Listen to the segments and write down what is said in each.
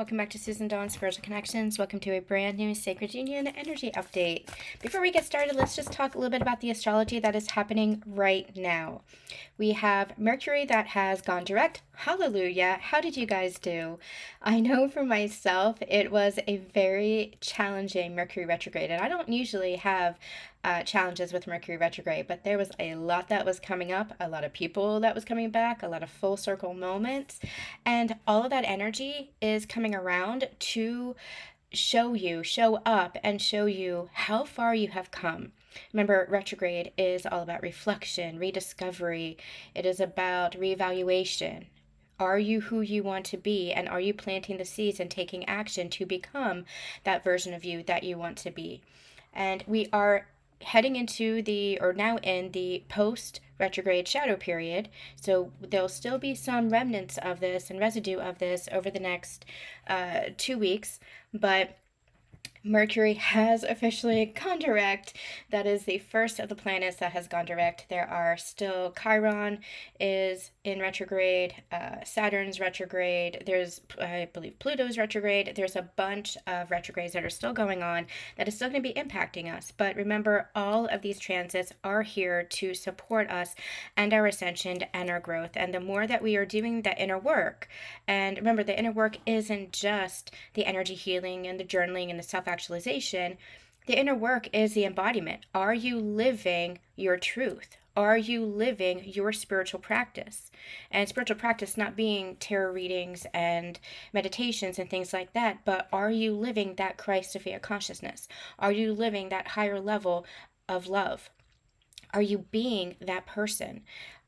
welcome back to Susan Dawn's Spiritual Connections. Welcome to a brand new Sacred Union energy update. Before we get started, let's just talk a little bit about the astrology that is happening right now. We have Mercury that has gone direct. Hallelujah. How did you guys do? I know for myself, it was a very challenging Mercury retrograde, and I don't usually have challenges with Mercury retrograde, but there was a lot that was coming up, a lot of people that was coming back, a lot of full circle moments, and all of that energy is coming around to show up and show you how far you have come. Remember, retrograde is all about reflection, rediscovery. It is about reevaluation. Are you who you want to be? And are you planting the seeds and taking action to become that version of you that you want to be? And we are heading into now in the post retrograde shadow period. So there'll still be some remnants of this and residue of this over the next 2 weeks, but Mercury has officially gone direct. That is the first of the planets that has gone direct. There are still Chiron is in retrograde, Saturn's retrograde. There's, I believe, Pluto's retrograde. There's a bunch of retrogrades that are still going on that is still going to be impacting us. But remember, all of these transits are here to support us and our ascension and our growth. And the more that we are doing that inner work, and remember, the inner work isn't just the energy healing and the journaling and the self-actualization. The inner work is the embodiment. Are you living your truth? Are you living your spiritual practice? And spiritual practice not being tarot readings and meditations and things like that, but are you living that Christ Sophia consciousness? Are you living that higher level of love? Are you being that person?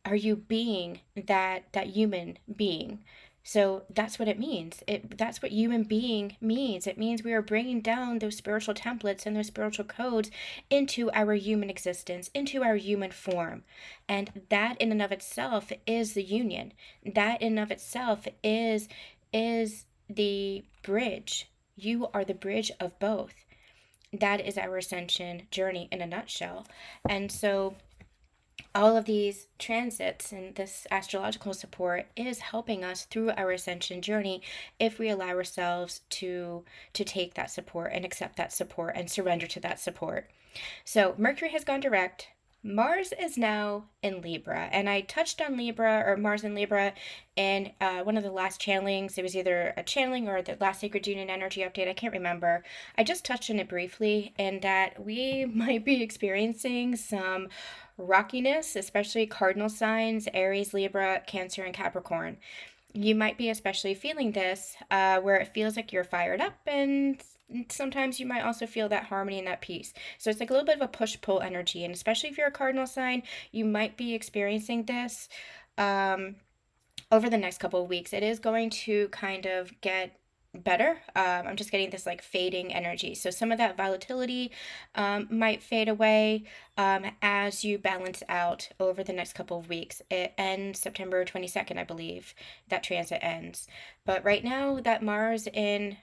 Are you being that human being? So that's what it means. That's what human being means. It means we are bringing down those spiritual templates and those spiritual codes into our human existence, into our human form. And that in and of itself is the union. That in and of itself is the bridge. You are the bridge of both. That is our ascension journey in a nutshell. And so all of these transits and this astrological support is helping us through our ascension journey if we allow ourselves to take that support and accept that support and surrender to that support. So Mercury has gone direct. Mars is now in Libra, and I touched on Libra or Mars in Libra in one of the last channelings. It was either a channeling or the last Sacred Union energy update. I can't remember. I just touched on it briefly, and that we might be experiencing some rockiness, especially cardinal signs, Aries, Libra, Cancer, and Capricorn. You might be especially feeling this where it feels like you're fired up, and sometimes you might also feel that harmony and that peace. So it's like a little bit of a push-pull energy, and especially if you're a cardinal sign, you might be experiencing this over the next couple of weeks. It is going to kind of get better. I'm just getting this like fading energy. So some of that volatility might fade away as you balance out over the next couple of weeks. It ends September 22nd, I believe, that transit ends. But right now, that Mars in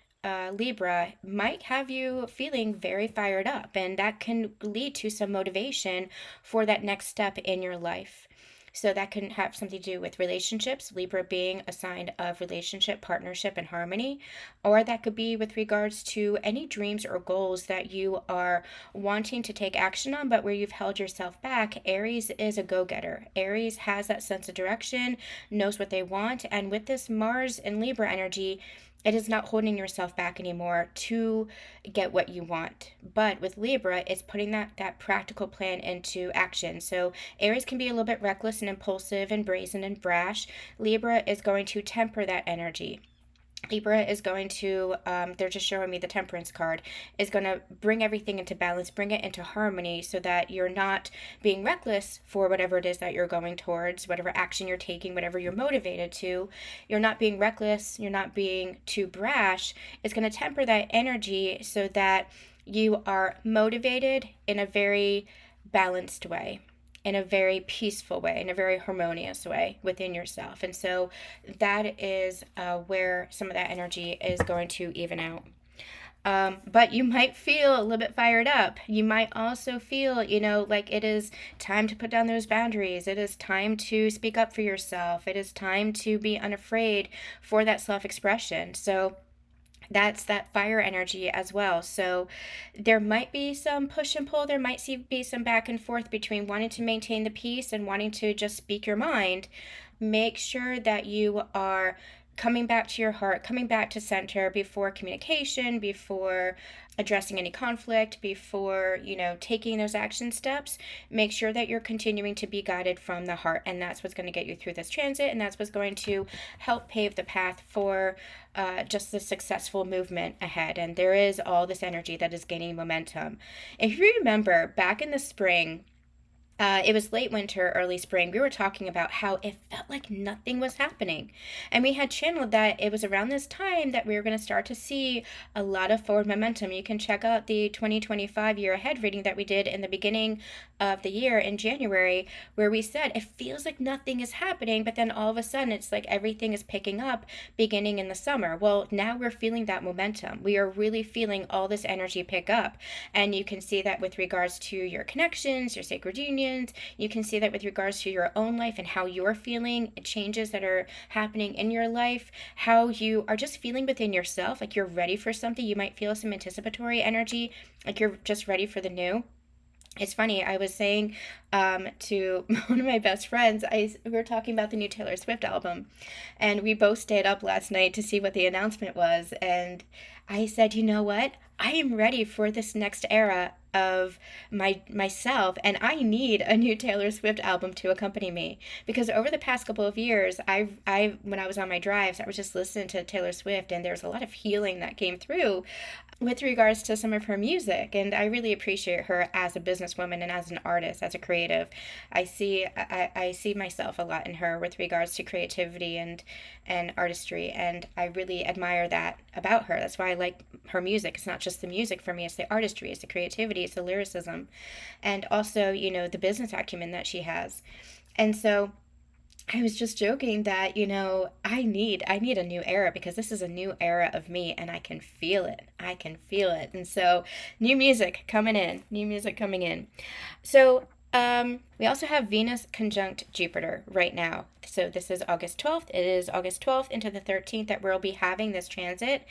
Libra might have you feeling very fired up, and that can lead to some motivation for that next step in your life. So that can have something to do with relationships, Libra being a sign of relationship, partnership, and harmony. Or that could be with regards to any dreams or goals that you are wanting to take action on, but where you've held yourself back. Aries is a go-getter. Aries has that sense of direction, knows what they want. And with this Mars and Libra energy, it is not holding yourself back anymore to get what you want. But with Libra, it's putting that practical plan into action. So Aries can be a little bit reckless and impulsive and brazen and brash. Libra is going to temper that energy. Libra is going to, they're just showing me the temperance card, is going to bring everything into balance, bring it into harmony so that you're not being reckless for whatever it is that you're going towards, whatever action you're taking, whatever you're motivated to. You're not being reckless, you're not being too brash. It's going to temper that energy so that you are motivated in a very balanced way, in a very peaceful way, in a very harmonious way within yourself. And so that is where some of that energy is going to even out. But you might feel a little bit fired up. You might also feel, like it is time to put down those boundaries. It is time to speak up for yourself. It is time to be unafraid for that self-expression. So That's that fire energy as well. So there might be some push and pull. There might be some back and forth between wanting to maintain the peace and wanting to just speak your mind. Make sure that you are coming back to your heart, coming back to center before communication, before addressing any conflict, before, taking those action steps. Make sure that you're continuing to be guided from the heart. And that's what's going to get you through this transit. And that's what's going to help pave the path for just the successful movement ahead. And there is all this energy that is gaining momentum. If you remember back in the spring, it was late winter, early spring. We were talking about how it felt like nothing was happening. And we had channeled that it was around this time that we were going to start to see a lot of forward momentum. You can check out the 2025 year ahead reading that we did in the beginning of the year in January, where we said it feels like nothing is happening, but then all of a sudden it's like everything is picking up beginning in the summer. Well, now we're feeling that momentum. We are really feeling all this energy pick up. And you can see that with regards to your connections, your sacred unions. You can see that with regards to your own life and how you're feeling, changes that are happening in your life, how you are just feeling within yourself, like you're ready for something. You might feel some anticipatory energy, like you're just ready for the new. It's funny, I was saying to one of my best friends, we were talking about the new Taylor Swift album, and we both stayed up last night to see what the announcement was. And I said, you know what? I am ready for this next era of myself, and I need a new Taylor Swift album to accompany me, because over the past couple of years, I when I was on my drives, I was just listening to Taylor Swift, and there's a lot of healing that came through with regards to some of her music. And I really appreciate her as a businesswoman and as an artist, as a creative. I see myself a lot in her with regards to creativity and artistry, and I really admire that about her. That's why I like her music. It's not just the music for me, it's the artistry, it's the creativity, it's the lyricism, and also, the business acumen that she has. And so I was just joking that, I need a new era, because this is a new era of me and I can feel it. I can feel it. And so new music coming in, new music coming in. So we also have Venus conjunct Jupiter right now. So this is August 12th. It is August 12th into the 13th that we'll be having this transit.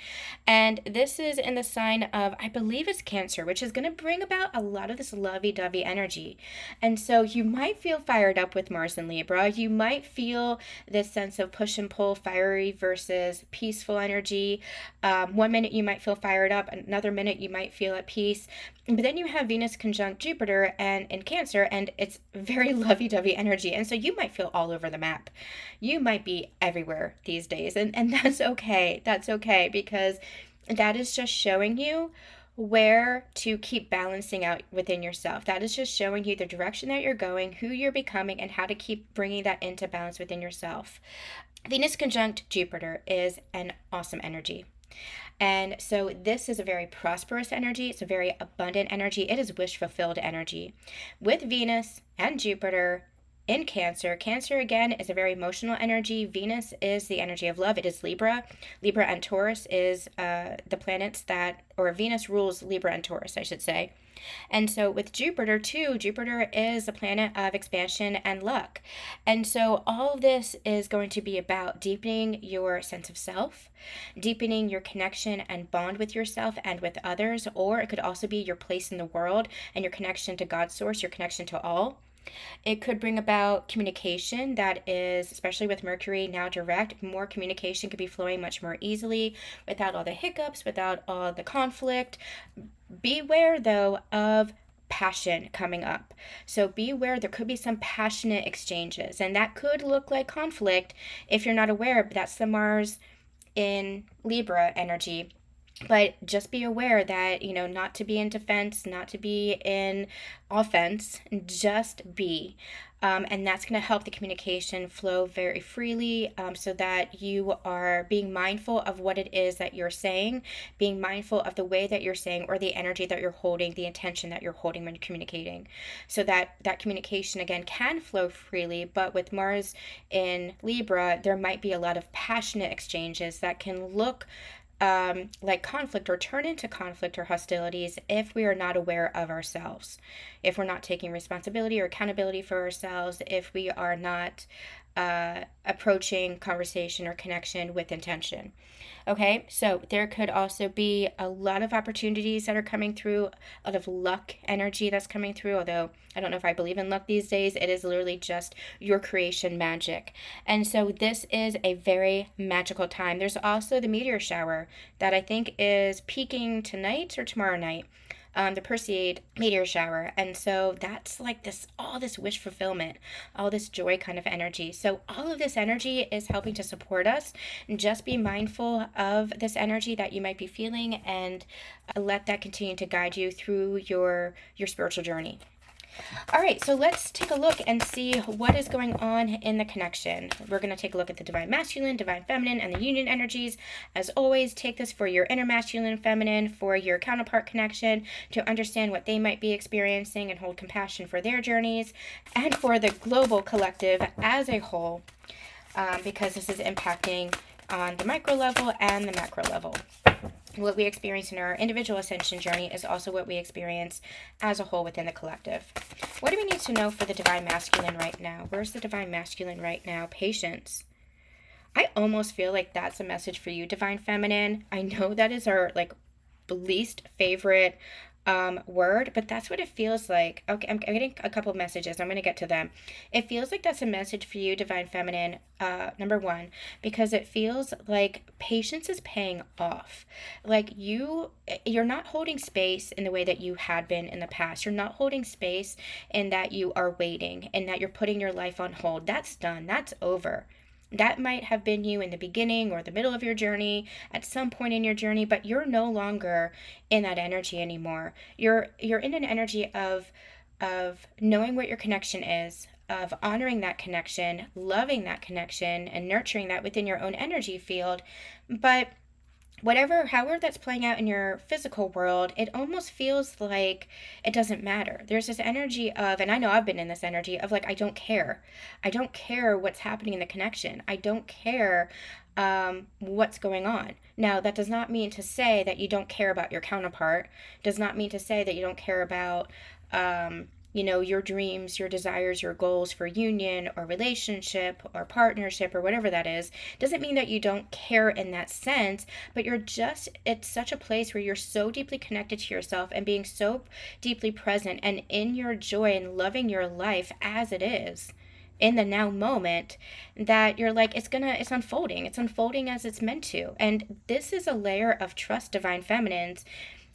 And this is in the sign of, I believe it's Cancer, which is going to bring about a lot of this lovey-dovey energy. And so you might feel fired up with Mars in Libra. You might feel this sense of push and pull, fiery versus peaceful energy. One minute you might feel fired up, another minute you might feel at peace. But then you have Venus conjunct Jupiter and in Cancer, and it's very lovey-dovey energy. And so you might feel all over the map. You might be everywhere these days. And that's okay. That's okay, because that is just showing you where to keep balancing out within yourself. That is just showing you the direction that you're going, who you're becoming, and how to keep bringing that into balance within yourself. Venus conjunct Jupiter is an awesome energy. And so this is a very prosperous energy. It's a very abundant energy. It is wish fulfilled energy. With Venus and Jupiter in Cancer, Cancer again is a very emotional energy. Venus is the energy of love. It is Libra. Libra and Taurus is the planets that, or Venus rules Libra and Taurus, I should say. And so with Jupiter too, Jupiter is a planet of expansion and luck. And so all of this is going to be about deepening your sense of self, deepening your connection and bond with yourself and with others, or it could also be your place in the world and your connection to God's source, your connection to all. It could bring about communication that is, especially with Mercury now direct, more communication could be flowing much more easily without all the hiccups, without all the conflict. Beware, though, of passion coming up. So beware, there could be some passionate exchanges, and that could look like conflict if you're not aware, but that's the Mars in Libra energy. But just be aware that, not to be in defense, not to be in offense, just be. And that's going to help the communication flow very freely, so that you are being mindful of what it is that you're saying, being mindful of the way that you're saying, or the energy that you're holding, the intention that you're holding when you're communicating. So that communication, again, can flow freely. But with Mars in Libra, there might be a lot of passionate exchanges that can look like conflict or turn into conflict or hostilities if we are not aware of ourselves, if we're not taking responsibility or accountability for ourselves, if we are not approaching conversation or connection with intention. Okay, so there could also be a lot of opportunities that are coming through, a lot of luck energy that's coming through. Although I don't know if I believe in luck these days, it is literally just your creation magic. And so this is a very magical time. There's also the meteor shower that I think is peaking tonight or tomorrow night. The Perseid meteor shower. And so that's like this, all this wish fulfillment, all this joy kind of energy. So all of this energy is helping to support us. Just be mindful of this energy that you might be feeling, and let that continue to guide you through your spiritual journey. All right, so let's take a look and see what is going on in the connection. We're going to take a look at the divine masculine, divine feminine, and the union energies. As always, take this for your inner masculine and feminine, for your counterpart connection, to understand what they might be experiencing and hold compassion for their journeys, and for the global collective as a whole, because this is impacting on the micro level and the macro level. What we experience in our individual ascension journey is also what we experience as a whole within the collective. What do we need to know for the divine masculine right now? Where's the divine masculine right now? Patience. I almost feel like that's a message for you, divine feminine. I know that is our least favorite word, but that's what it feels like. Okay, I'm getting a couple of messages. I'm going to get to them. It feels like that's a message for you, divine feminine, number one, because it feels like patience is paying off. Like you're not holding space in the way that you had been in the past. You're not holding space in that you are waiting and that you're putting your life on hold. That's done. That's over. That might have been you in the beginning or the middle of your journey, at some point in your journey, but you're no longer in that energy anymore. You're in an energy of knowing what your connection is, of honoring that connection, loving that connection, and nurturing that within your own energy field. But however that's playing out in your physical world, it almost feels like it doesn't matter. There's this energy of, and I know I've been in this energy of I don't care. I don't care what's happening in the connection. I don't care what's going on. Now, that does not mean to say that you don't care about your counterpart. Does not mean to say that you don't care about your dreams, your desires, your goals for union or relationship or partnership or whatever that is. Doesn't mean that you don't care in that sense, but it's such a place where you're so deeply connected to yourself and being so deeply present and in your joy and loving your life as it is in the now moment, that you're it's unfolding as it's meant to. And this is a layer of trust, divine feminines,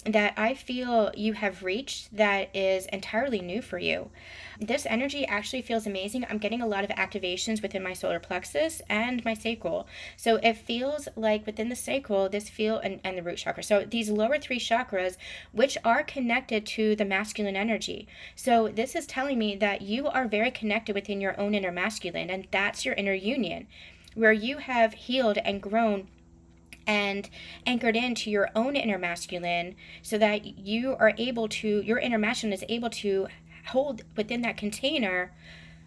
that I feel you have reached that is entirely new for you. This energy actually feels amazing. I'm getting a lot of activations within my solar plexus and my sacral. So it feels like within the sacral, and the root chakra. So these lower three chakras, which are connected to the masculine energy. So this is telling me that you are very connected within your own inner masculine, and that's your inner union, where you have healed and grown and anchored into your own inner masculine, so that your inner masculine is able to hold within that container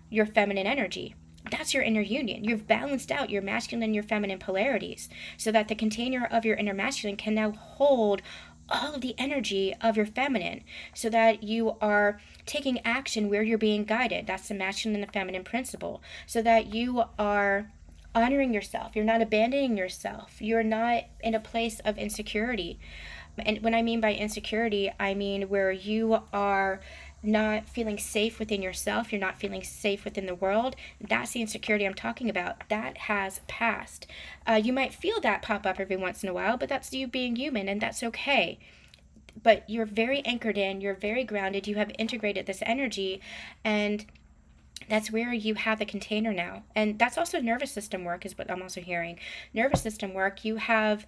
your feminine energy. That's your inner union. You've balanced out your masculine and your feminine polarities, so that the container of your inner masculine can now hold all of the energy of your feminine, so that you are taking action where you're being guided. That's the masculine and the feminine principle. So that you are honoring yourself. You're not abandoning yourself. You're not in a place of insecurity. And when I mean by insecurity, I mean where you are not feeling safe within yourself. You're not feeling safe within the world. That's the insecurity I'm talking about. That has passed. You might feel that pop up every once in a while, but that's you being human, and that's okay. But you're very anchored in, you're very grounded, you have integrated this energy, and that's where you have the container now. And that's also nervous system work, is what I'm also hearing. Nervous system work, you have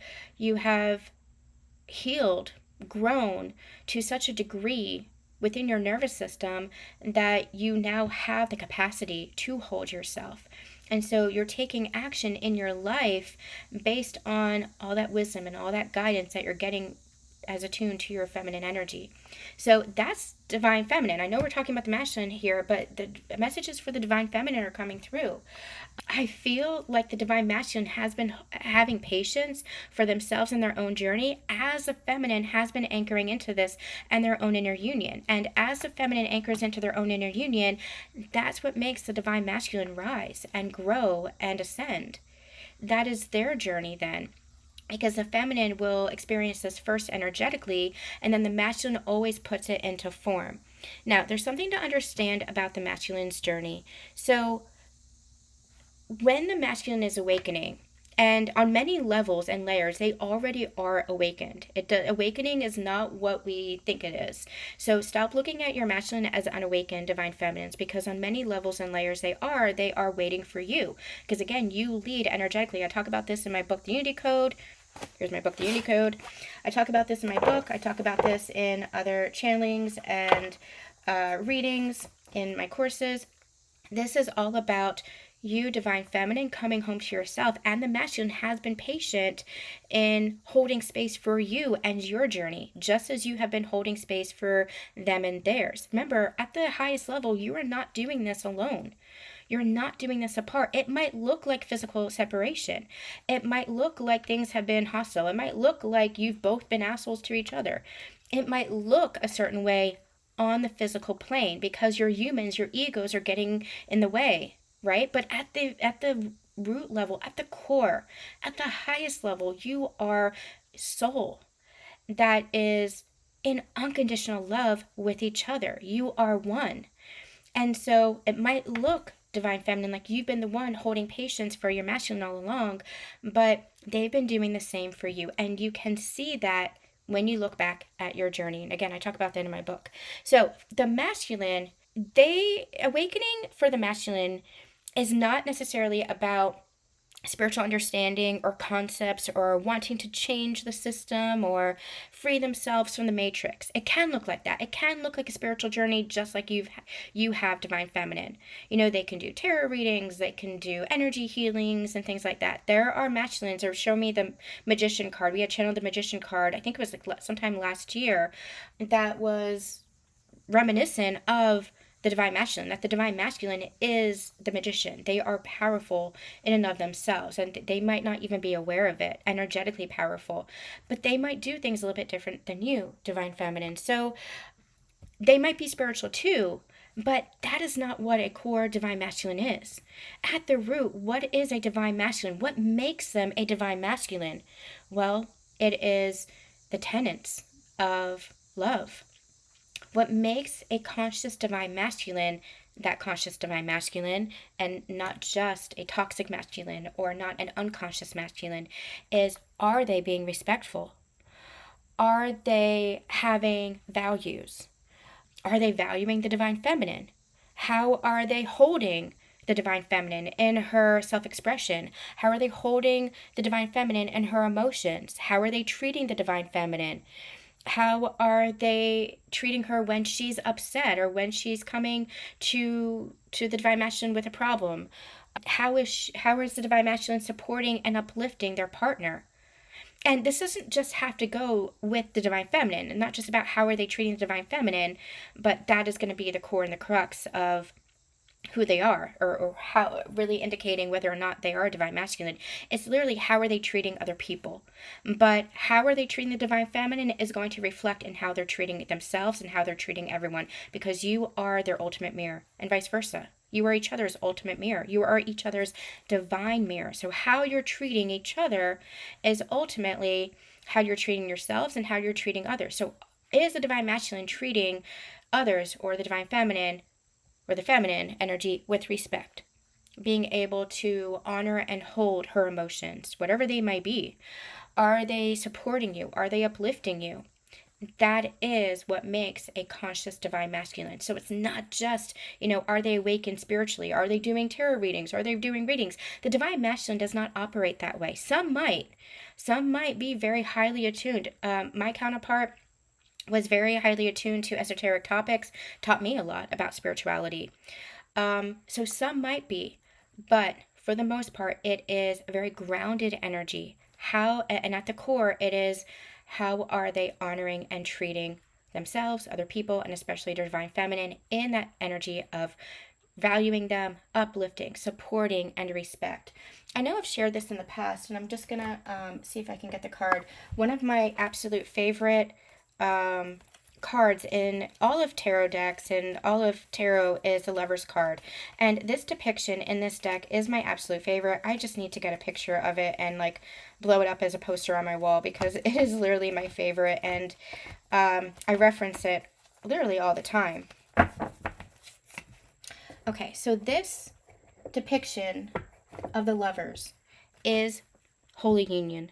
healed, grown to such a degree within your nervous system that you now have the capacity to hold yourself. And so you're taking action in your life based on all that wisdom and all that guidance that you're getting as attuned to your feminine energy. So that's divine feminine. I know we're talking about the masculine here, but the messages for the divine feminine are coming through. I feel like the divine masculine has been having patience for themselves in their own journey, as the feminine has been anchoring into this and their own inner union. And as the feminine anchors into their own inner union, that's what makes the divine masculine rise and grow and ascend. That is their journey then, because the feminine will experience this first energetically, and then the masculine always puts it into form. Now, there's something to understand about the masculine's journey. So when the masculine is awakening, and on many levels and layers, they already are awakened. Awakening is not what we think it is. So stop looking at your masculine as unawakened divine feminines, because on many levels and layers they are waiting for you. Because again, you lead energetically. I talk about this in my book, The Unity Code. Here's my book, The Unity Code. I talk about this in my book. I talk about this in other channelings and readings in my courses. This is all about you, divine feminine, coming home to yourself, and the masculine has been patient in holding space for you and your journey, just as you have been holding space for them and theirs. Remember, at the highest level, you are not doing this alone. You're not doing this apart. It might look like physical separation. It might look like things have been hostile. It might look like you've both been assholes to each other. It might look a certain way on the physical plane because your humans, your egos are getting in the way, right? But at the root level, at the core, at the highest level, you are soul that is in unconditional love with each other. You are one. And so it might look, divine feminine, like you've been the one holding patience for your masculine all along, but they've been doing the same for you. And you can see that when you look back at your journey. And again, I talk about that in my book. So the masculine, awakening for the masculine is not necessarily about spiritual understanding or concepts or wanting to change the system or free themselves from the matrix. It can look like that. It can look like a spiritual journey, just like you have divine feminine. You know, they can do tarot readings, they can do energy healings and things like that. There are masculines, or show me the magician card. We had channeled the magician card, I think it was like sometime last year, that was reminiscent of the divine masculine, that the divine masculine is the magician. They are powerful in and of themselves, and they might not even be aware of it, energetically powerful, but they might do things a little bit different than you, divine feminine. So they might be spiritual too, but that is not what a core divine masculine is. At the root, what is a divine masculine? What makes them a divine masculine? Well, it is the tenets of love. What makes a conscious divine masculine that conscious divine masculine, and not just a toxic masculine or not an unconscious masculine, is, are they being respectful? Are they having values? Are they valuing the divine feminine? How are they holding the divine feminine in her self-expression? How are they holding the divine feminine in her emotions? How are they treating the divine feminine? How are they treating her when she's upset or when she's coming to the divine masculine with a problem? How is the divine masculine supporting and uplifting their partner? And this doesn't just have to go with the divine feminine, and not just about how are they treating the divine feminine, but that is going to be the core and the crux of who they are, or how, really indicating whether or not they are divine masculine. It's literally, how are they treating other people? But how are they treating the divine feminine is going to reflect in how they're treating themselves and how they're treating everyone, because you are their ultimate mirror, and vice versa. You are each other's ultimate mirror. You are each other's divine mirror. So how you're treating each other is ultimately how you're treating yourselves and how you're treating others. So is the divine masculine treating others, or the divine feminine, or the feminine energy, with respect? Being able to honor and hold her emotions, whatever they might be. Are they supporting you? Are they uplifting you? That is what makes a conscious divine masculine. So it's not just, are they awakened spiritually? Are they doing tarot readings? Are they doing readings? The divine masculine does not operate that way. Some might. Some might be very highly attuned. My counterpart was very highly attuned to esoteric topics, taught me a lot about spirituality. So some might be, but for the most part, it is a very grounded energy. And at the core, it is, How are they honoring and treating themselves, other people, and especially their divine feminine in that energy of valuing them, uplifting, supporting, and respect. I know I've shared this in the past, and I'm just gonna see if I can get the card. One of my absolute favorite cards in all of tarot decks and all of tarot is the Lover's card. And this depiction in this deck is my absolute favorite. I just need to get a picture of it and like blow it up as a poster on my wall because it is literally my favorite, and I reference it literally all the time. Okay, so this depiction of the Lovers is Holy Union.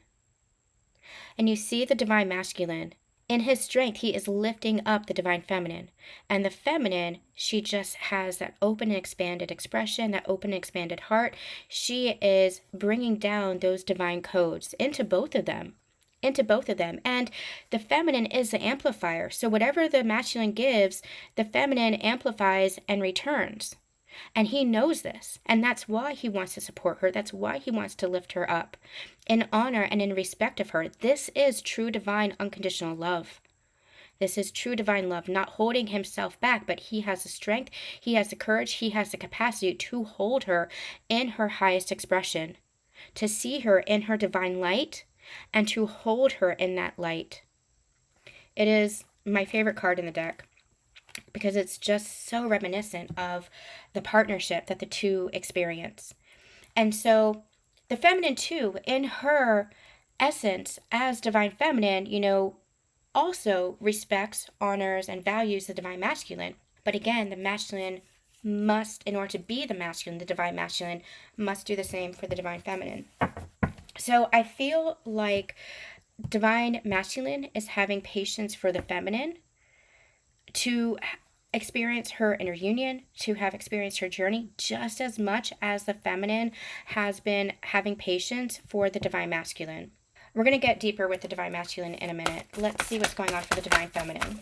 And you see the divine masculine. In his strength, he is lifting up the divine feminine. And the feminine, she just has that open and expanded expression, that open and expanded heart. She is bringing down those divine codes into both of them. And the feminine is the amplifier. So whatever the masculine gives, the feminine amplifies and returns. And he knows this. And that's why he wants to support her. That's why he wants to lift her up in honor and in respect of her. This is true divine unconditional love. This is true divine love, not holding himself back, but he has the strength, he has the courage, he has the capacity to hold her in her highest expression, to see her in her divine light, and to hold her in that light. It is my favorite card in the deck, because it's just so reminiscent of the partnership that the two experience. And so the feminine too, in her essence as divine feminine, also respects, honors, and values the divine masculine. But again, the masculine must, in order to be the masculine, the divine masculine must do the same for the divine feminine. So I feel like divine masculine is having patience for the feminine to experience her inner union, to have experienced her journey just as much as the feminine has been having patience for the divine masculine. We're going to get deeper with the divine masculine in a minute. Let's see what's going on for the divine feminine.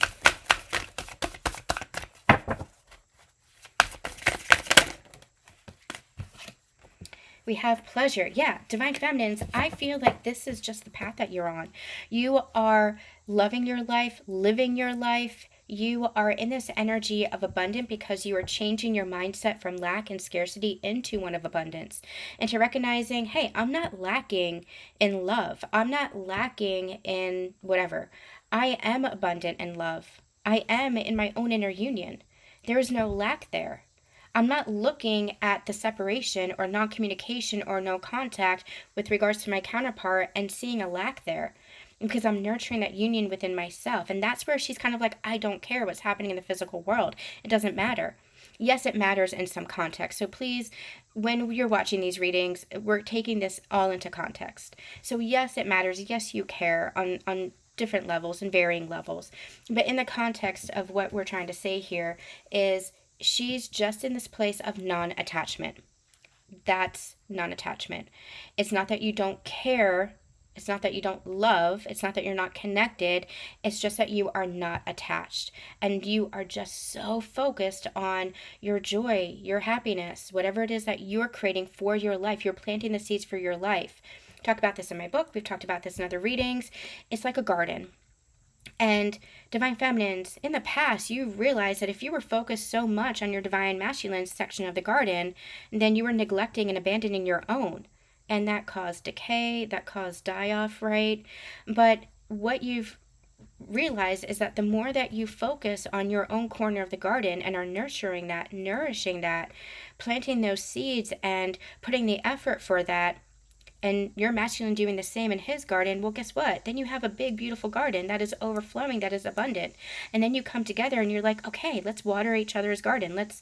We have pleasure. Yeah, divine feminines, I feel like this is just the path that you're on. You are loving your life, living your life. You are in this energy of abundance because you are changing your mindset from lack and scarcity into one of abundance. Into recognizing, hey, I'm not lacking in love. I'm not lacking in whatever. I am abundant in love. I am in my own inner union. There is no lack there. I'm not looking at the separation or non-communication or no contact with regards to my counterpart and seeing a lack there, because I'm nurturing that union within myself. And that's where she's kind of like, I don't care what's happening in the physical world. It doesn't matter. Yes, it matters in some context. So please, when you're watching these readings, we're taking this all into context. So yes, it matters. Yes, you care on different levels and varying levels. But in the context of what we're trying to say here is, she's just in this place of non-attachment. That's non-attachment. It's not that you don't care. It's not that you don't love. It's not that you're not connected. It's just that you are not attached. And you are just so focused on your joy, your happiness, whatever it is that you're creating for your life. You're planting the seeds for your life. I talk about this in my book. We've talked about this in other readings. It's like a garden. And divine feminines, in the past, you realized that if you were focused so much on your divine masculine section of the garden, then you were neglecting and abandoning your own. And that caused decay, that caused die-off, right? But what you've realized is that the more that you focus on your own corner of the garden and are nurturing that, nourishing that, planting those seeds and putting the effort for that, and your masculine doing the same in his garden, well, guess what? Then you have a big, beautiful garden that is overflowing, that is abundant. And then you come together and you're like, okay, let's water each other's garden. Let's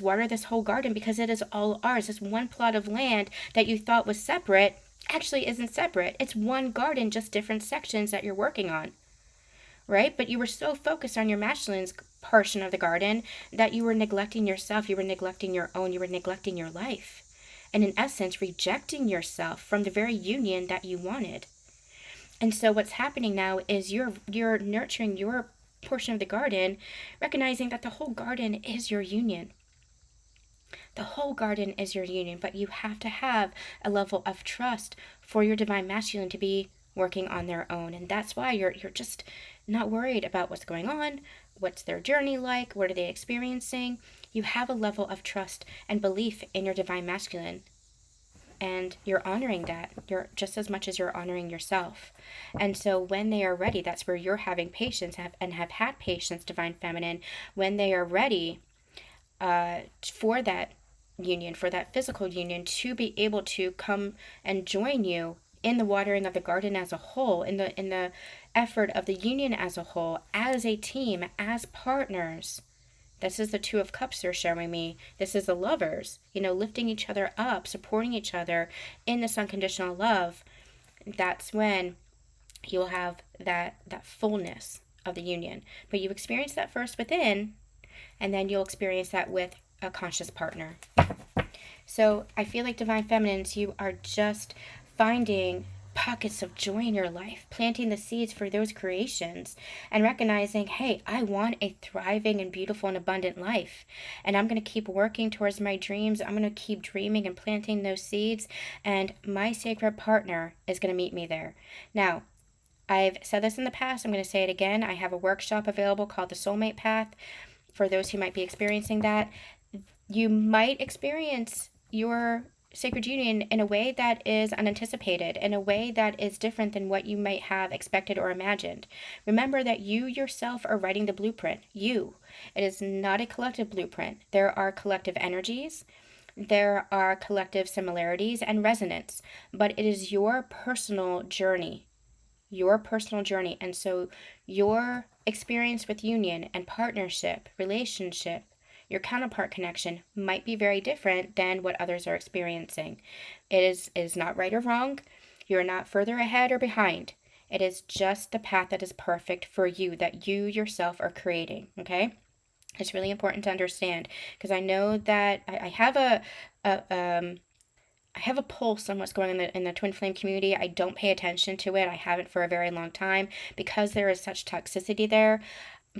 water this whole garden because it is all ours. This one plot of land that you thought was separate actually isn't separate. It's one garden, just different sections that you're working on, right? But you were so focused on your masculine's portion of the garden that you were neglecting yourself. You were neglecting your own. You were neglecting your life. And in essence, rejecting yourself from the very union that you wanted. And so what's happening now is you're nurturing your portion of the garden, recognizing that the whole garden is your union. The whole garden is your union, but you have to have a level of trust for your divine masculine to be working on their own. And that's why you're just not worried about what's going on, what's their journey like, what are they experiencing. You have a level of trust and belief in your divine masculine, and you're honoring that. You're just as much as you're honoring yourself. And so when they are ready, that's where you're having patience and have had patience, divine feminine, when they are ready for that union, for that physical union, to be able to come and join you in the watering of the garden as a whole, in the effort of the union as a whole, as a team, as partners. This is the Two of Cups they're showing me. This is the lovers, lifting each other up, supporting each other in this unconditional love. That's when you'll have that fullness of the union. But you experience that first within, and then you'll experience that with a conscious partner. So I feel like divine feminines, you are just finding pockets of joy in your life, planting the seeds for those creations, and recognizing, hey, I want a thriving and beautiful and abundant life, and I'm going to keep working towards my dreams. I'm going to keep dreaming and planting those seeds, and my sacred partner is going to meet me there. Now, I've said this in the past, I'm going to say it again. I have a workshop available called the Soulmate Path for those who might be experiencing that. You might experience your sacred union in a way that is unanticipated, in a way that is different than what you might have expected or imagined. Remember that you yourself are writing the blueprint. You. It is not a collective blueprint. There are collective energies. There are collective similarities and resonance, but it is your personal journey. Your personal journey. And so your experience with union and partnership, relationship, your counterpart connection might be very different than what others are experiencing. It is not right or wrong. You're not further ahead or behind. It is just the path that is perfect for you, that you yourself are creating, okay? It's really important to understand, because I know that I have I have a pulse on what's going on in the twin flame community. I don't pay attention to it. I haven't for a very long time because there is such toxicity there.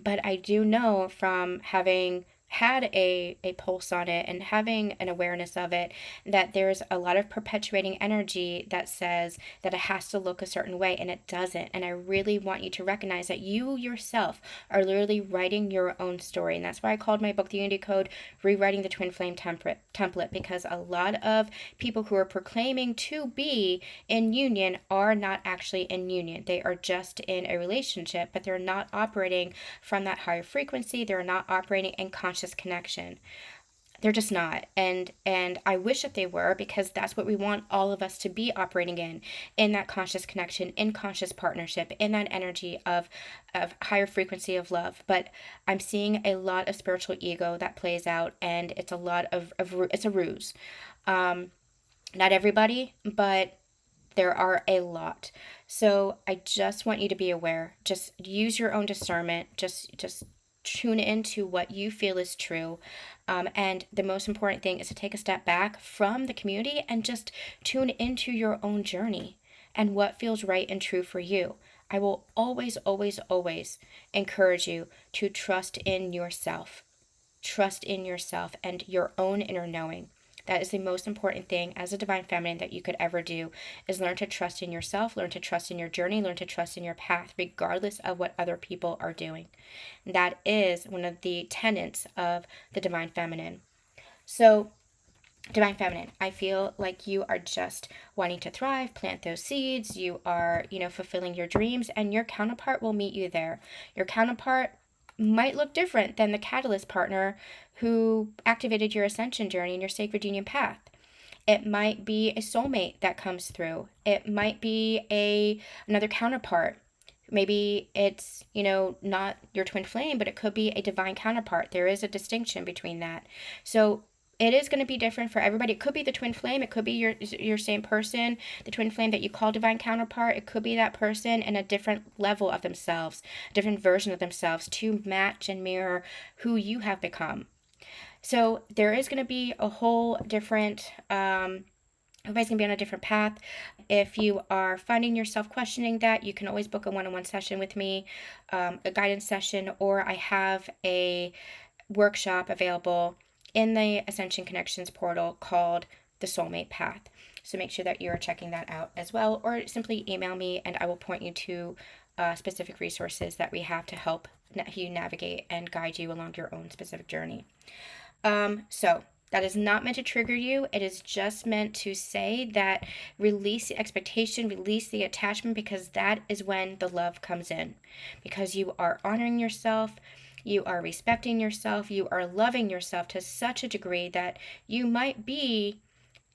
But I do know from having had a pulse on it and having an awareness of it, that there's a lot of perpetuating energy that says that it has to look a certain way, and it doesn't. And I really want you to recognize that you yourself are literally writing your own story. And that's why I called my book, The Unity Code, Rewriting the Twin Flame Template, because a lot of people who are proclaiming to be in union are not actually in union. They are just in a relationship, but they're not operating from that higher frequency. They're not operating in conscious connection. They're just not. And I wish that they were, because that's what we want all of us to be operating in that conscious connection, in conscious partnership, in that energy of higher frequency of love. But I'm seeing a lot of spiritual ego that plays out, and it's a lot of it's a ruse. Not everybody, but there are a lot. So I just want you to be aware. Just use your own discernment. Just tune into what you feel is true. And the most important thing is to take a step back from the community and just tune into your own journey and what feels right and true for you. I will always, always, always encourage you to trust in yourself. Trust in yourself and your own inner knowing. That is the most important thing as a divine feminine that you could ever do, is learn to trust in yourself, learn to trust in your journey, learn to trust in your path, regardless of what other people are doing. That is one of the tenets of the divine feminine. So, divine feminine, I feel like you are just wanting to thrive, plant those seeds, you are, fulfilling your dreams, and your counterpart will meet you there. Your counterpart might look different than the catalyst partner who activated your ascension journey and your sacred union path. It might be a soulmate that comes through. It might be another counterpart. Maybe it's, not your twin flame, but it could be a divine counterpart. There is a distinction between that. So it is going to be different for everybody. It could be the twin flame. It could be your same person, the twin flame that you call divine counterpart. It could be that person in a different level of themselves, a different version of themselves, to match and mirror who you have become. So there is going to be a whole different, everybody's going to be on a different path. If you are finding yourself questioning that, you can always book a one-on-one session with me, a guidance session, or I have a workshop available in the Ascension Connections portal called the soulmate path. So make sure that you're checking that out as well, or simply email me and I will point you to specific resources that we have to help you navigate and guide you along your own specific journey. So that is not meant to trigger you. It is just meant to say that release the expectation, release the attachment, because that is when the love comes in. Because you are honoring yourself, you are respecting yourself, you are loving yourself to such a degree that you might be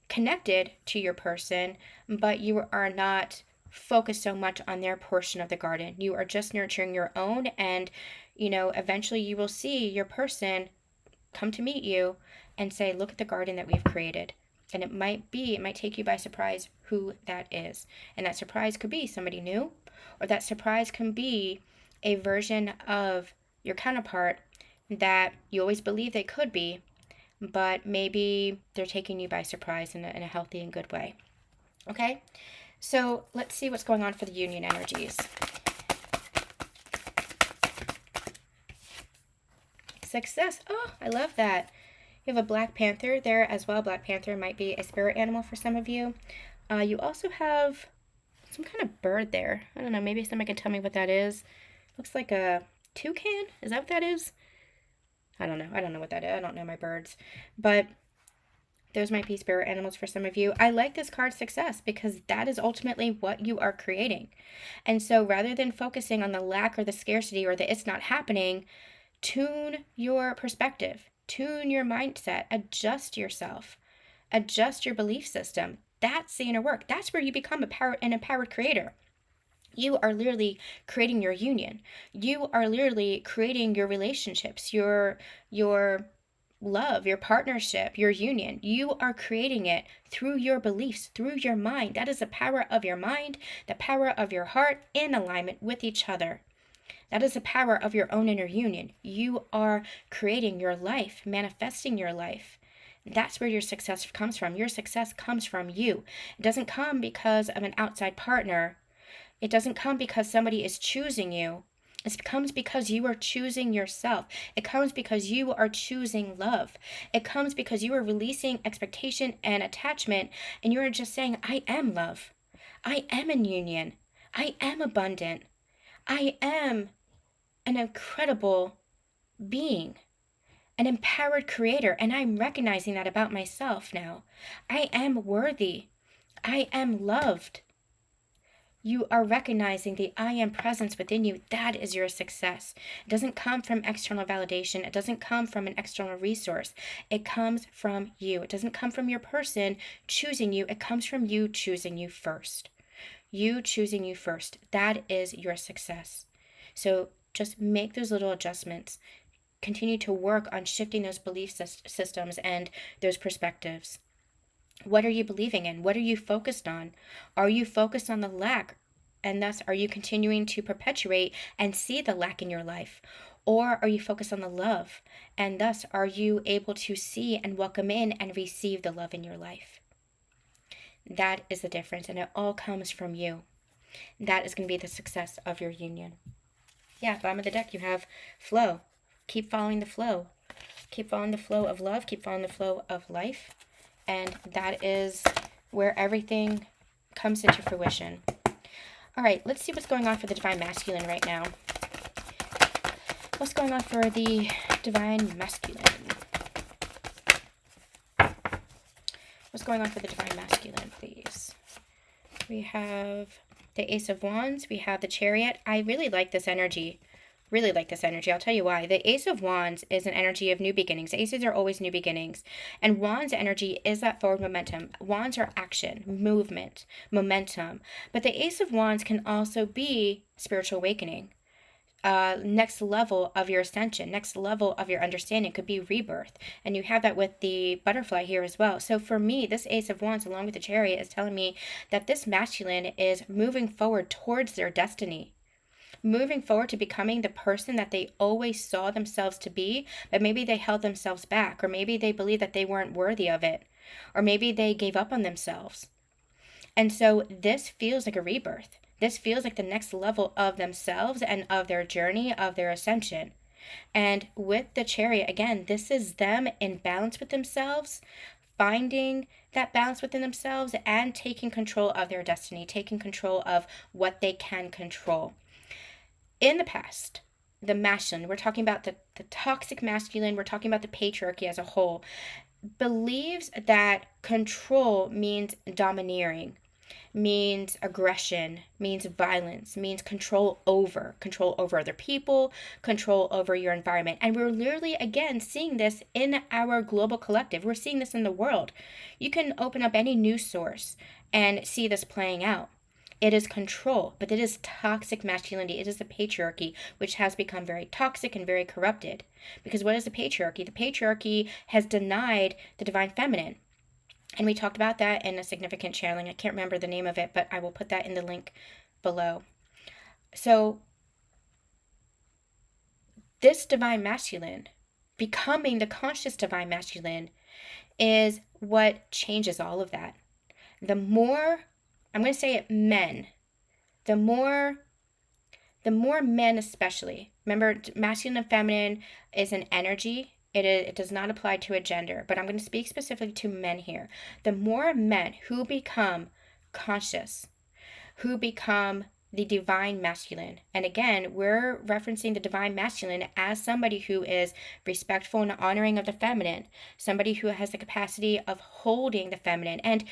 connected to your person, but you are not focused so much on their portion of the garden. You are just nurturing your own, and eventually you will see your person come to meet you and say, look at the garden that we've created. And it might take you by surprise who that is. And that surprise could be somebody new, or that surprise can be a version of your counterpart that you always believe they could be, but maybe they're taking you by surprise in a healthy and good way. Okay? So let's see what's going on for the union energies. Success. Oh, I love that. You have a Black Panther there as well. Black Panther might be a spirit animal for some of you. You also have some kind of bird there. I don't know. Maybe somebody can tell me what that is. Looks like a toucan. Is that what that is? I don't know. I don't know what that is. I don't know my birds. But those might be spirit animals for some of you. I like this card, Success, because that is ultimately what you are creating. And so rather than focusing on the lack or the scarcity or the it's not happening, tune your perspective, tune your mindset, adjust yourself, adjust your belief system. That's the inner work. That's where you become an empowered creator. You are literally creating your union. You are literally creating your relationships, your love, your partnership, your union. You are creating it through your beliefs, through your mind. That is the power of your mind, the power of your heart in alignment with each other. That is the power of your own inner union. You are creating your life, manifesting your life. That's where your success comes from. Your success comes from you. It doesn't come because of an outside partner. It doesn't come because somebody is choosing you. It comes because you are choosing yourself. It comes because you are choosing love. It comes because you are releasing expectation and attachment, and you are just saying, I am love. I am in union. I am abundant. I am an incredible being, an empowered creator, and I'm recognizing that about myself now. I am worthy. I am loved. You are recognizing the I am presence within you. That is your success. It doesn't come from external validation. It doesn't come from an external resource. It comes from you. It doesn't come from your person choosing you. It comes from you choosing you first. You choosing you first. That is your success. So just make those little adjustments. Continue to work on shifting those belief systems and those perspectives. What are you believing in? What are you focused on? Are you focused on the lack? And thus, are you continuing to perpetuate and see the lack in your life? Or are you focused on the love? And thus, are you able to see and welcome in and receive the love in your life? That is the difference, and it all comes from you. That is going to be the success of your union. Yeah, bottom of the deck, you have flow. Keep following the flow. Keep following the flow of love. Keep following the flow of life. And that is where everything comes into fruition. All right, let's see what's going on for the Divine Masculine right now. What's going on for the Divine Masculine? What's going on for the Divine Masculine, please? We have the Ace of Wands. We have the Chariot. I really like this energy. I'll tell you why. The Ace of Wands is an energy of new beginnings. Aces are always new beginnings. And Wands energy is that forward momentum. Wands are action, movement, momentum. But the Ace of Wands can also be spiritual awakening. Next level of your ascension, next level of your understanding could be rebirth. And you have that with the butterfly here as well. So for me, this Ace of Wands along with the Chariot is telling me that this masculine is moving forward towards their destiny. Moving forward to becoming the person that they always saw themselves to be, but maybe they held themselves back, or maybe they believed that they weren't worthy of it, or maybe they gave up on themselves. And so this feels like a rebirth. This feels like the next level of themselves and of their journey, of their ascension. And with the Chariot, again, this is them in balance with themselves, finding that balance within themselves and taking control of their destiny, taking control of what they can control. In the past, the masculine, we're talking about the toxic masculine, we're talking about the patriarchy as a whole, believes that control means domineering, means aggression, means violence, means control over other people, control over your environment. And we're literally, again, seeing this in our global collective. We're seeing this in the world. You can open up any news source and see this playing out. It is control, but it is toxic masculinity. It is the patriarchy, which has become very toxic and very corrupted. Because what is the patriarchy? The patriarchy has denied the divine feminine. And we talked about that in a significant channeling. I can't remember the name of it, but I will put that in the link below. So this divine masculine, becoming the conscious divine masculine, is what changes all of that. The more, I'm going to say it, men, the more men especially, remember, masculine and feminine is an energy. It does not apply to a gender, but I'm going to speak specifically to men here. The more men who become conscious, who become the divine masculine, and again, we're referencing the divine masculine as somebody who is respectful and honoring of the feminine, somebody who has the capacity of holding the feminine, and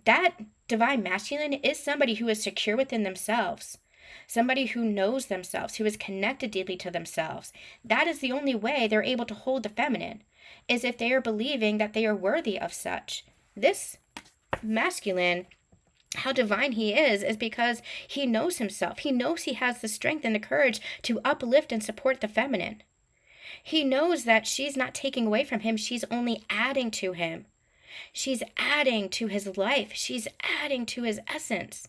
that divine masculine is somebody who is secure within themselves. Somebody who knows themselves, who is connected deeply to themselves. That is the only way they're able to hold the feminine, is if they are believing that they are worthy of such. This masculine, how divine he is because he knows himself. He knows he has the strength and the courage to uplift and support the feminine. He knows that she's not taking away from him. She's only adding to him. She's adding to his life. She's adding to his essence.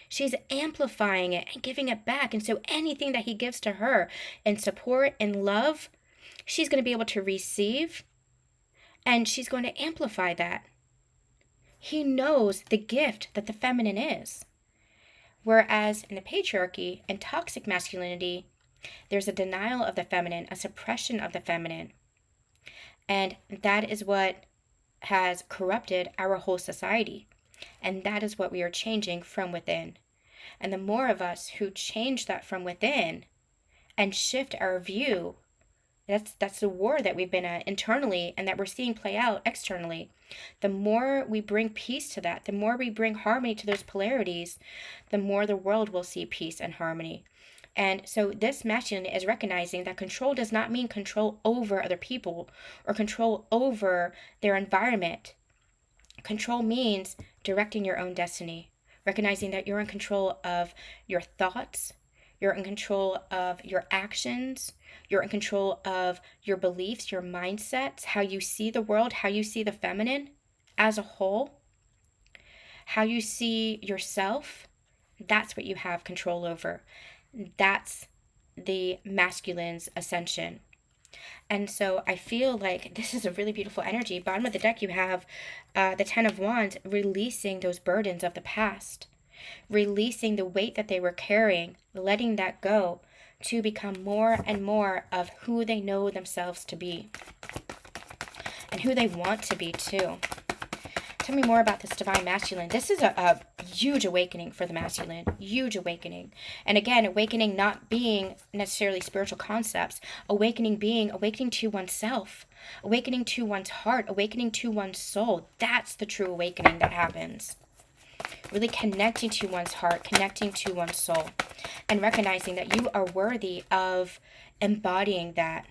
She's amplifying it and giving it back. And so anything that he gives to her in support and love, she's going to be able to receive, and she's going to amplify that. He knows the gift that the feminine is. Whereas in the patriarchy and toxic masculinity, there's a denial of the feminine, a suppression of the feminine. And that is what has corrupted our whole society. And that is what we are changing from within. And the more of us who change that from within and shift our view, that's the war that we've been at internally and that we're seeing play out externally. The more we bring peace to that, the more we bring harmony to those polarities, the more the world will see peace and harmony. And so this masculine is recognizing that control does not mean control over other people or control over their environment. Control means directing your own destiny, recognizing that you're in control of your thoughts, you're in control of your actions, you're in control of your beliefs, your mindsets, how you see the world, how you see the feminine as a whole, how you see yourself. That's what you have control over. That's the masculine's ascension. And so I feel like this is a really beautiful energy. Bottom of the deck, you have the Ten of Wands, releasing those burdens of the past, releasing the weight that they were carrying, letting that go to become more and more of who they know themselves to be and who they want to be too. Tell me more about this divine masculine. This is a huge awakening for the masculine, huge awakening. And again, awakening not being necessarily spiritual concepts, awakening being awakening to oneself, awakening to one's heart, awakening to one's soul. That's the true awakening that happens. Really connecting to one's heart, connecting to one's soul, and recognizing that you are worthy of embodying that.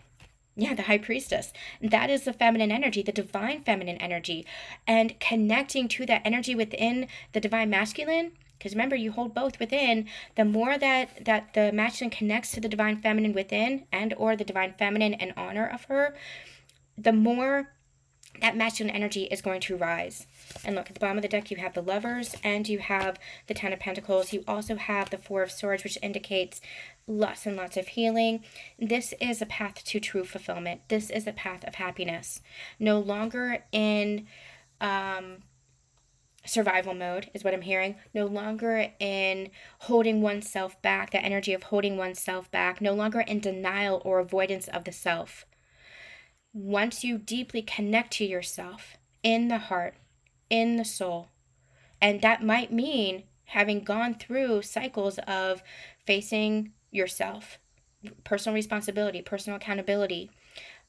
Yeah, the high priestess. That is the feminine energy, the divine feminine energy. And connecting to that energy within the divine masculine, because remember, you hold both within. The more that the masculine connects to the divine feminine within and or the divine feminine in honor of her, the more that masculine energy is going to rise. And look, at the bottom of the deck, you have the Lovers and you have the Ten of Pentacles. You also have the Four of Swords, which indicates lots and lots of healing. This is a path to true fulfillment. This is a path of happiness. No longer in survival mode is what I'm hearing. No longer in holding oneself back, that energy of holding oneself back. No longer in denial or avoidance of the self. Once you deeply connect to yourself in the heart, in the soul. And that might mean having gone through cycles of facing yourself, personal responsibility, personal accountability.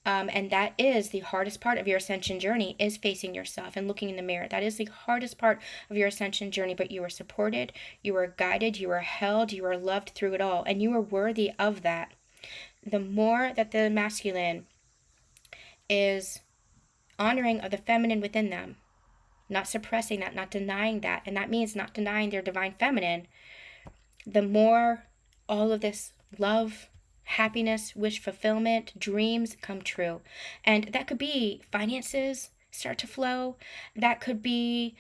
And that is the hardest part of your ascension journey, is facing yourself and looking in the mirror. That is the hardest part of your ascension journey, but you were supported, you were guided, you were held, you were loved through it all, and you are worthy of that. The more that the masculine is honoring of the feminine within them, not suppressing that, not denying that, and that means not denying their divine feminine, the more all of this love, happiness, wish fulfillment, dreams come true. And that could be finances start to flow, that could be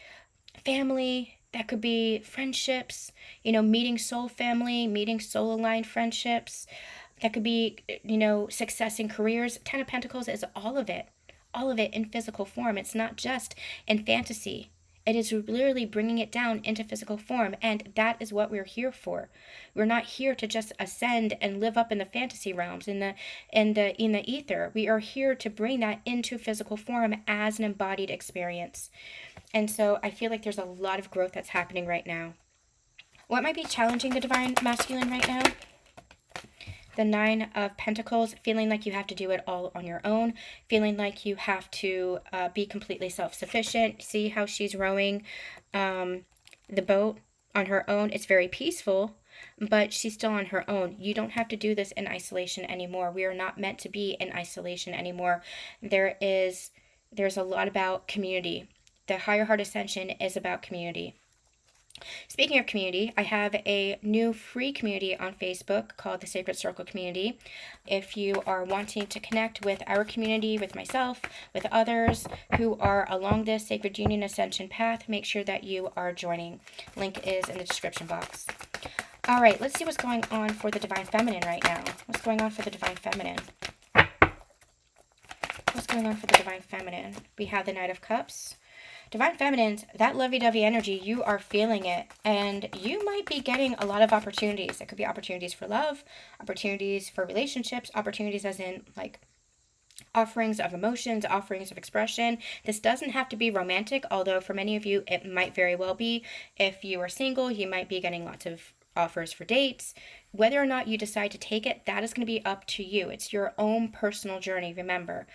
family, that could be friendships, meeting soul family, meeting soul aligned friendships. That could be, success in careers. Ten of Pentacles is all of it in physical form. It's not just in fantasy. It is literally bringing it down into physical form, and that is what we're here for. We're not here to just ascend and live up in the fantasy realms, in the ether. We are here to bring that into physical form as an embodied experience. And so I feel like there's a lot of growth that's happening right now. What might be challenging the divine masculine right now? The Nine of Pentacles, feeling like you have to do it all on your own, feeling like you have to be completely self-sufficient. See how she's rowing the boat on her own? It's very peaceful, but she's still on her own. You don't have to do this in isolation anymore. We are not meant to be in isolation anymore. There's a lot about community. The Higher Heart Ascension is about community. Speaking of community, I have a new free community on Facebook called the Sacred Circle Community. If you are wanting to connect with our community, with myself, with others who are along this Sacred Union Ascension path, make sure that you are joining. Link is in the description box. All right, let's see what's going on for the Divine Feminine right now. What's going on for the Divine Feminine? What's going on for the Divine Feminine? We have the Knight of Cups. Divine Feminines, that lovey-dovey energy, you are feeling it, and you might be getting a lot of opportunities. It could be opportunities for love, opportunities for relationships, opportunities as in like offerings of emotions, offerings of expression. This doesn't have to be romantic, although for many of you it might very well be. If you are single, you might be getting lots of offers for dates. Whether or not you decide to take it, that is going to be up to you. It's your own personal journey, remember.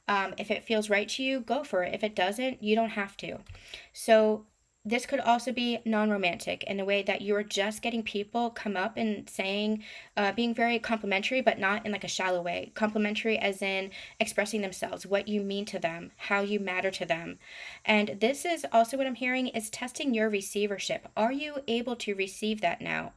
If it feels right to you, go for it. If it doesn't, you don't have to. So this could also be non-romantic in the way that you're just getting people come up and saying, being very complimentary, but not in like a shallow way. Complimentary as in expressing themselves, what you mean to them, how you matter to them. And this is also what I'm hearing is testing your receivership. Are you able to receive that now?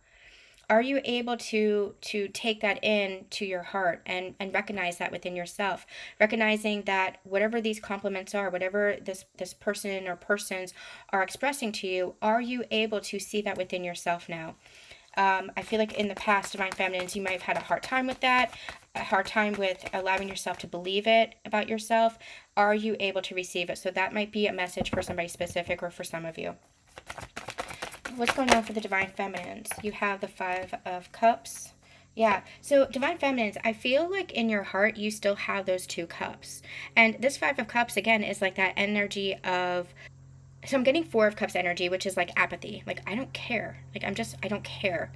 Are you able to take that in to your heart and recognize that within yourself? Recognizing that whatever these compliments are, whatever this person or persons are expressing to you, are you able to see that within yourself now? I feel like in the past, Divine Feminines, you might have had a hard time with that, a hard time with allowing yourself to believe it about yourself. Are you able to receive it? So that might be a message for somebody specific or for some of you. What's going on for the Divine Feminines? You have the Five of Cups. Yeah, so Divine Feminines, I feel like in your heart you still have those two cups. And this Five of Cups, again, is like that energy of... So I'm getting Four of Cups energy, which is like apathy. Like, I don't care. Like, I don't care.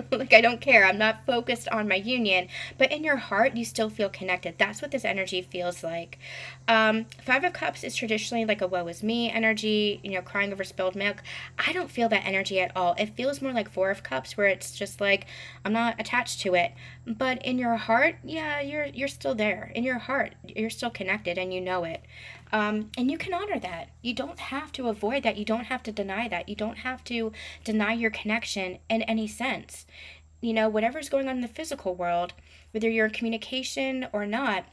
Like, I don't care. I'm not focused on my union. But in your heart, you still feel connected. That's what this energy feels like. Five of Cups is traditionally like a woe is me energy, crying over spilled milk. I don't feel that energy at all. It feels more like Four of Cups, where it's just like, I'm not attached to it. But in your heart, yeah, you're still there. In your heart, you're still connected and you know it. And you can honor that. You don't have to avoid that. You don't have to deny that. You don't have to deny your connection in any sense. Whatever's going on in the physical world, whether you're in communication or not,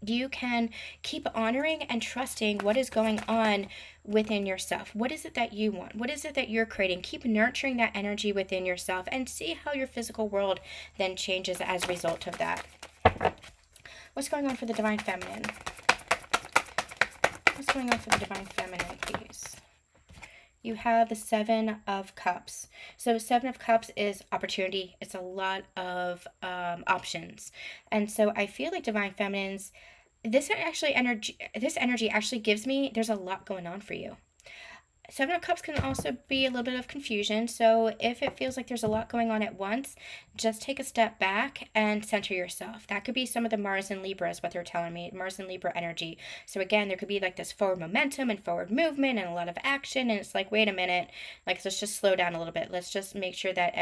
you can keep honoring and trusting what is going on within yourself. What is it that you want? What is it that you're creating? Keep nurturing that energy within yourself and see how your physical world then changes as a result of that. What's going on for the Divine Feminine? What's going on for the Divine Feminine, please? You have the Seven of Cups. So Seven of Cups is opportunity. It's a lot of options. And so I feel like Divine Feminines, this energy actually gives me, there's a lot going on for you. Seven of Cups can also be a little bit of confusion. So if it feels like there's a lot going on at once, just take a step back and center yourself. That could be some of the Mars and Libra is what they're telling me, Mars and Libra energy. So again, there could be like this forward momentum and forward movement and a lot of action. And it's like, wait a minute, like let's just slow down a little bit. Let's just make sure that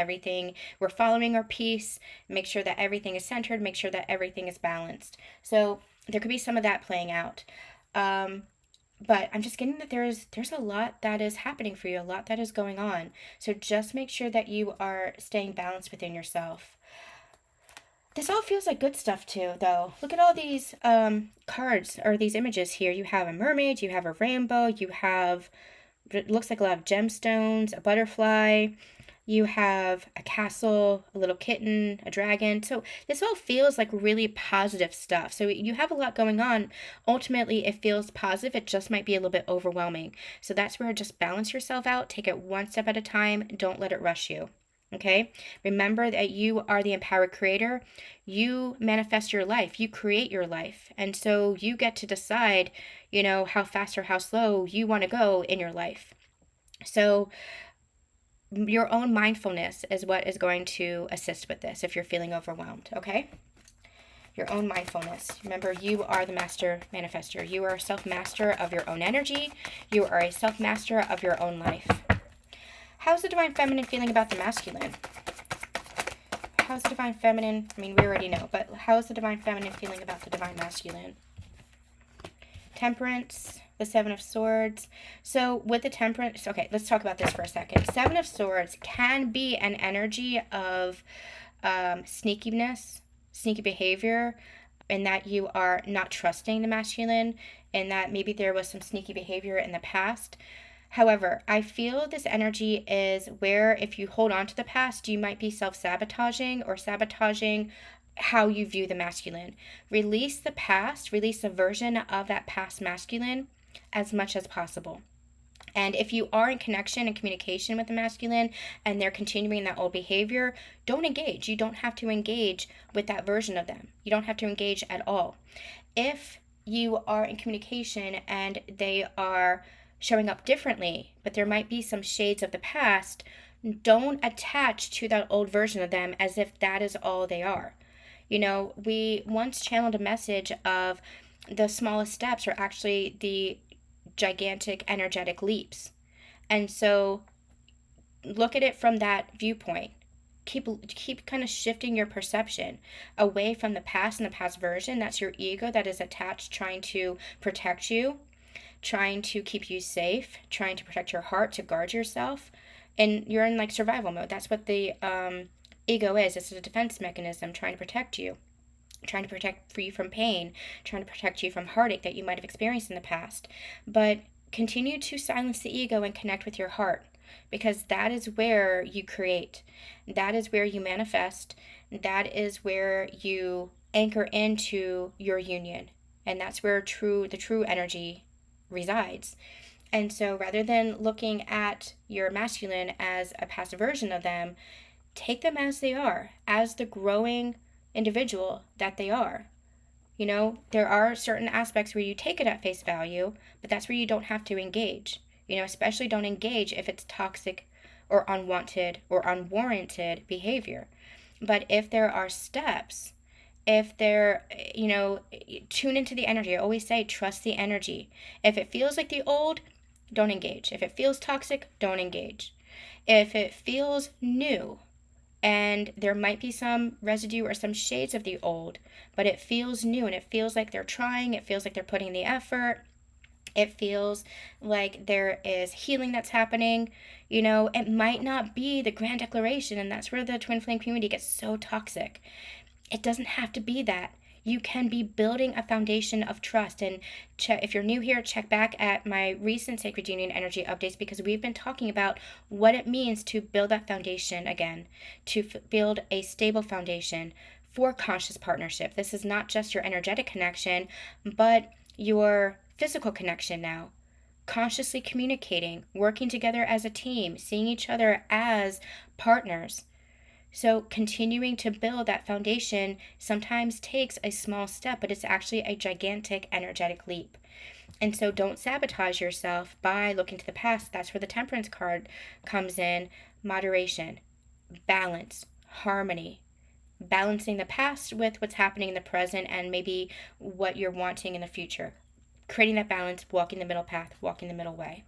we're following our piece, make sure that everything is centered, make sure that everything is balanced. So there could be some of that playing out. But I'm just getting that there's a lot that is happening for you, a lot that is going on. So just make sure that you are staying balanced within yourself. This all feels like good stuff too, though. Look at all these cards or these images here. You have a mermaid, you have a rainbow, you have, it looks like a lot of gemstones, a butterfly. You have a castle, a little kitten, a dragon. So this all feels like really positive stuff. So you have a lot going on. Ultimately, it feels positive. It just might be a little bit overwhelming. So that's where just balance yourself out. Take it one step at a time. Don't let it rush you. Okay? Remember that you are the empowered creator. You manifest your life. You create your life. And so you get to decide, how fast or how slow you want to go in your life. So your own mindfulness is what is going to assist with this if you're feeling overwhelmed, okay? Your own mindfulness. Remember, you are the master manifester. You are a self-master of your own energy. You are a self-master of your own life. How's the divine feminine feeling about the masculine? How's the divine feminine? I mean, we already know, but how's the divine feminine feeling about the divine masculine? Temperance, the Seven of Swords. So with the Temperance, okay, let's talk about this for a second. Seven of Swords can be an energy of sneakiness, sneaky behavior, and that you are not trusting the masculine, and that maybe there was some sneaky behavior in the past. However, I feel this energy is where if you hold on to the past, you might be self-sabotaging or sabotaging how you view the masculine. Release the past, release a version of that past masculine as much as possible. And if you are in connection and communication with the masculine and they're continuing that old behavior, don't engage. You don't have to engage with that version of them. You don't have to engage at all. If you are in communication and they are showing up differently, but there might be some shades of the past, don't attach to that old version of them as if that is all they are. We once channeled a message of the smallest steps are actually the gigantic energetic leaps. And so look at it from that viewpoint. Keep kind of shifting your perception away from the past and the past version. That's your ego that is attached, trying to protect you, trying to keep you safe, trying to protect your heart, to guard yourself. And you're in like survival mode. That's what the ego is. It's a defense mechanism trying to protect you, trying to protect you from pain, trying to protect you from heartache that you might have experienced in the past. But continue to silence the ego and connect with your heart, because that is where you create. That is where you manifest. That is where you anchor into your union. And that's where the true energy resides. And so rather than looking at your masculine as a past version of them, take them as they are, as the growing individual that they are. There are certain aspects where you take it at face value, but that's where you don't have to engage. Especially don't engage if it's toxic or unwanted or unwarranted behavior. But if there are steps, if they're, tune into the energy. I always say, trust the energy. If it feels like the old, don't engage. If it feels toxic, don't engage. If it feels new, and there might be some residue or some shades of the old, but it feels new and it feels like they're trying, it feels like they're putting the effort, it feels like there is healing that's happening. It might not be the grand declaration, and that's where the twin flame community gets so toxic. It doesn't have to be that. You can be building a foundation of trust. And if you're new here, check back at my recent Sacred Union energy updates, because we've been talking about what it means to build that foundation again, to build a stable foundation for conscious partnership. This is not just your energetic connection, but your physical connection now. Consciously communicating, working together as a team, seeing each other as partners. So continuing to build that foundation sometimes takes a small step, but it's actually a gigantic energetic leap. And so don't sabotage yourself by looking to the past. That's where the Temperance card comes in. Moderation, balance, harmony, balancing the past with what's happening in the present and maybe what you're wanting in the future. Creating that balance, walking the middle path, walking the middle way.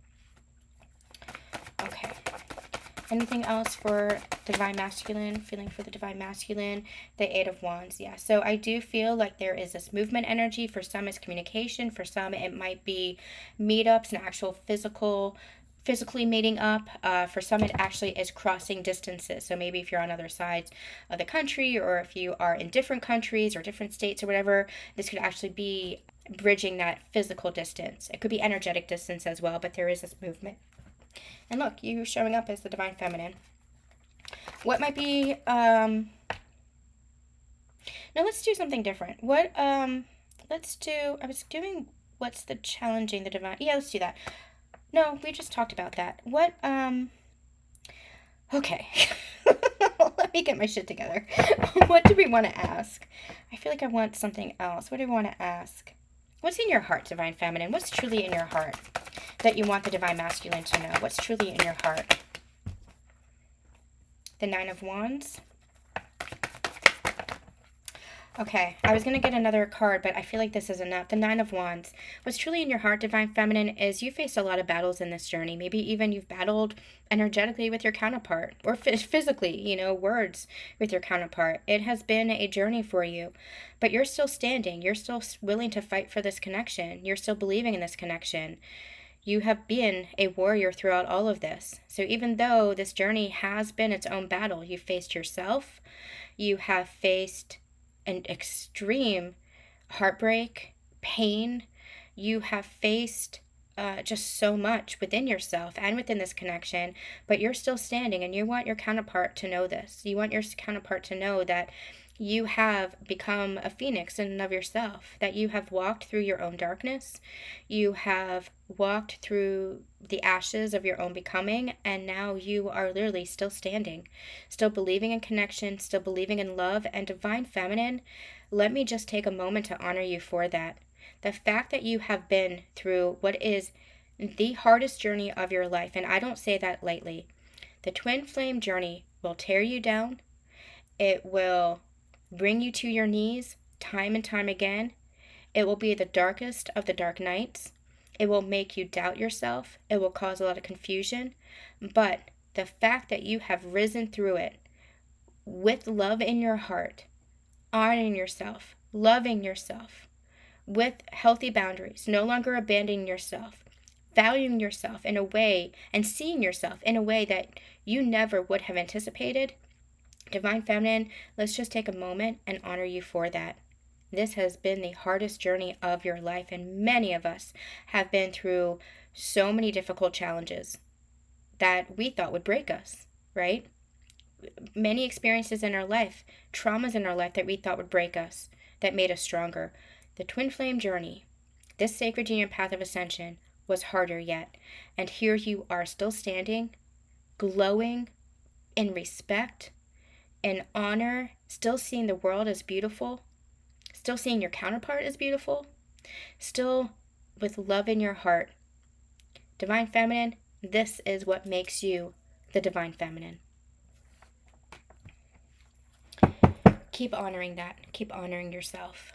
Okay. Anything else for Divine Masculine? Feeling for the Divine Masculine? The Eight of Wands. Yeah. So I do feel like there is this movement energy. For some, it's communication. For some, it might be meetups and actual physically meeting up. For some, it actually is crossing distances. So maybe if you're on other sides of the country, or if you are in different countries or different states or whatever, this could actually be bridging that physical distance. It could be energetic distance as well, but there is this movement. And look, you showing up as the Divine Feminine. What might be, no, let's do something different. Let's do, I was doing, what's the challenging the Divine, yeah, let's do that. No, we just talked about that. Okay. Let me get my shit together. What do we want to ask? I feel like I want something else. What do we want to ask? What's in your heart, Divine Feminine? What's truly in your heart that you want the Divine Masculine to know? What's truly in your heart? The Nine of Wands. Okay, I was going to get another card, but I feel like this is enough. The Nine of Wands. What's truly in your heart, Divine Feminine, is you faced a lot of battles in this journey. Maybe even you've battled energetically with your counterpart, or physically, words with your counterpart. It has been a journey for you, but you're still standing. You're still willing to fight for this connection. You're still believing in this connection. You have been a warrior throughout all of this. So even though this journey has been its own battle, you faced yourself, you have faced an extreme heartbreak, pain. You have faced just so much within yourself and within this connection, but you're still standing, and you want your counterpart to know this. You want your counterpart to know that you have become a phoenix in and of yourself, that you have walked through your own darkness, you have walked through the ashes of your own becoming, and now you are literally still standing, still believing in connection, still believing in love. And Divine Feminine, let me just take a moment to honor you for that. The fact that you have been through what is the hardest journey of your life, and I don't say that lightly. The twin flame journey will tear you down. It will bring you to your knees time and time again. It will be the darkest of the dark nights. It will make you doubt yourself. It will cause a lot of confusion. But the fact that you have risen through it with love in your heart, honoring yourself, loving yourself, with healthy boundaries, no longer abandoning yourself, valuing yourself in a way and seeing yourself in a way that you never would have anticipated. Divine Feminine, let's just take a moment and honor you for that. This has been the hardest journey of your life, and many of us have been through so many difficult challenges that we thought would break us, right? Many experiences in our life, traumas in our life that we thought would break us, that made us stronger. The twin flame journey, this sacred union path of ascension, was harder yet. And here you are, still standing, glowing in respect, in honor, still seeing the world as beautiful, still seeing your counterpart as beautiful, still with love in your heart. Divine Feminine, this is what makes you the Divine Feminine. Keep honoring that. Keep honoring yourself.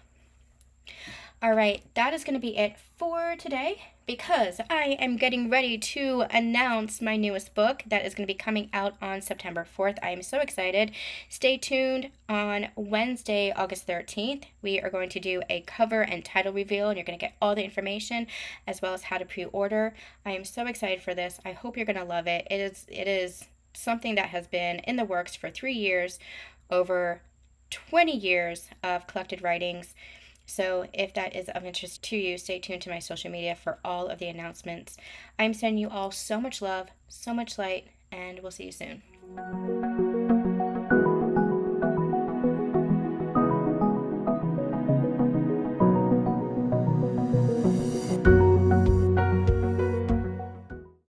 All right, that is going to be it for today, because I am getting ready to announce my newest book that is going to be coming out on September 4th. I am so excited. Stay tuned. On Wednesday, August 13th, we are going to do a cover and title reveal, and you're going to get all the information as well as how to pre-order. I am so excited for this. I hope you're going to love it. It is something that has been in the works for 3 years, over 20 years of collected writings. So if that is of interest to you, stay tuned to my social media for all of the announcements. I'm sending you all so much love, so much light, and we'll see you soon.